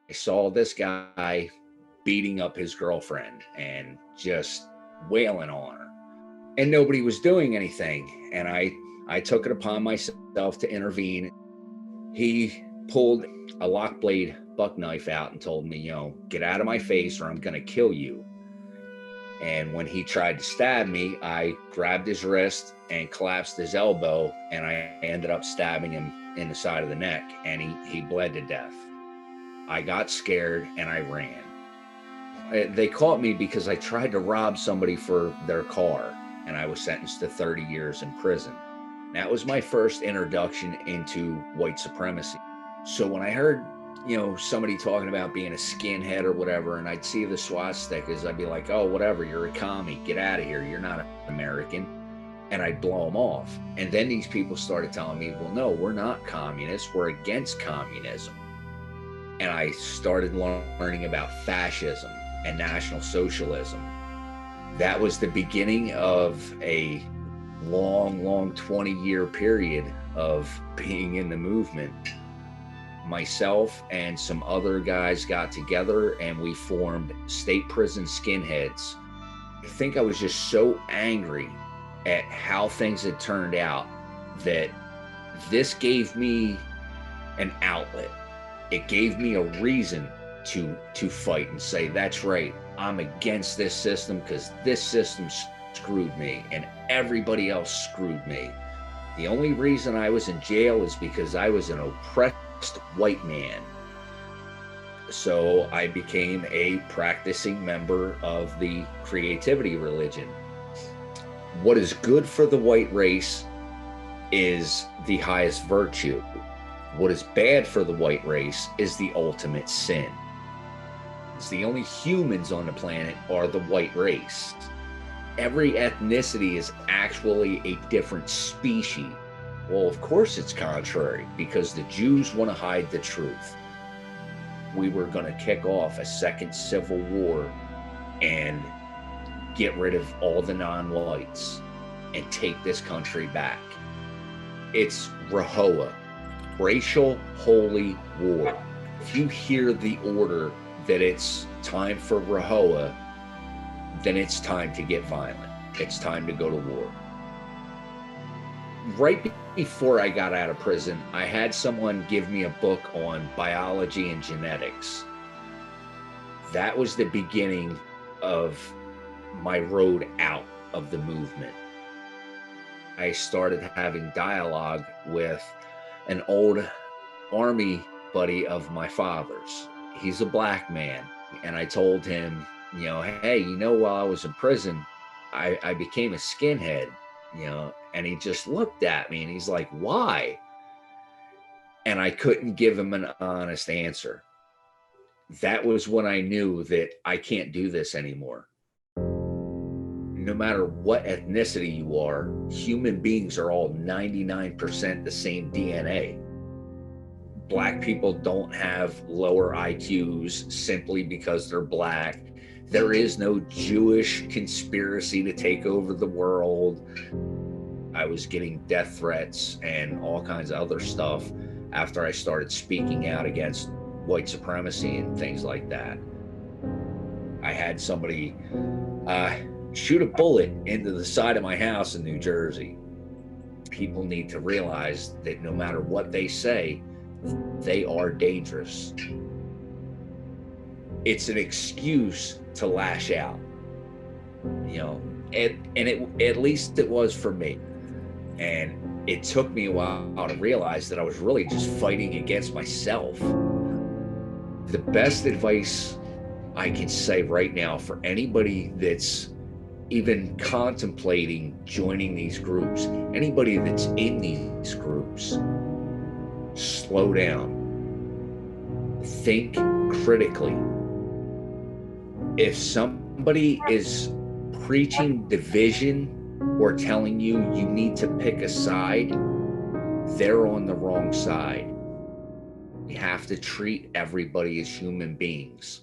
I saw this guy beating up his girlfriend and just wailing on her, and nobody was doing anything. And I took it upon myself to intervene. He pulled a lock blade buck knife out and told me, get out of my face or I'm going to kill you. And when he tried to stab me, I grabbed his wrist and collapsed his elbow, and I ended up stabbing him in the side of the neck, and he bled to death. I got scared and I ran. They caught me because I tried to rob somebody for their car, and I was sentenced to 30 years in prison. That was my first introduction into white supremacy. So when I heard, somebody talking about being a skinhead or whatever, and I'd see the swastikas, I'd be like, oh, whatever, you're a commie, get out of here, you're not an American. And I'd blow them off. And then these people started telling me, well, no, we're not communists, we're against communism. And I started learning about fascism and National Socialism. That was the beginning of a long 20-year period of being in the movement. Myself and some other guys got together and we formed State Prison Skinheads. I think I was just so angry at how things had turned out that this gave me an outlet. It gave me a reason to fight and say, that's right, I'm against this system because this system screwed me and everybody else screwed me. The only reason I was in jail is because I was an oppressed white man. So I became a practicing member of the creativity religion. What is good for the white race is the highest virtue. What is bad for the white race is the ultimate sin. It's the only humans on the planet are the white race. Every ethnicity is actually a different species. Well, of course it's contrary, because the Jews want to hide the truth. We were going to kick off a second civil war and get rid of all the non-whites and take this country back. It's RaHoWa, racial holy war. If you hear the order that it's time for RaHoWa, then it's time to get violent. It's time to go to war. Right before I got out of prison, I had someone give me a book on biology and genetics. That was the beginning of my road out of the movement. I started having dialogue with an old army buddy of my father's. He's a black man. And I told him, hey, while I was in prison, I became a skinhead, and he just looked at me and he's like, why? And I couldn't give him an honest answer. That was when I knew that I can't do this anymore. No matter what ethnicity you are, human beings are all 99% the same DNA. Black people don't have lower IQs simply because they're black. There is no Jewish conspiracy to take over the world. I was getting death threats and all kinds of other stuff after I started speaking out against white supremacy and things like that. I had somebody shoot a bullet into the side of my house in New Jersey. People need to realize that no matter what they say, they are dangerous. It's an excuse to lash out, at least it was for me. And it took me a while to realize that I was really just fighting against myself. The best advice I can say right now for anybody that's even contemplating joining these groups, anybody that's in these groups, slow down. Think critically. If somebody is preaching division or telling you need to pick a side, they're on the wrong side. We have to treat everybody as human beings.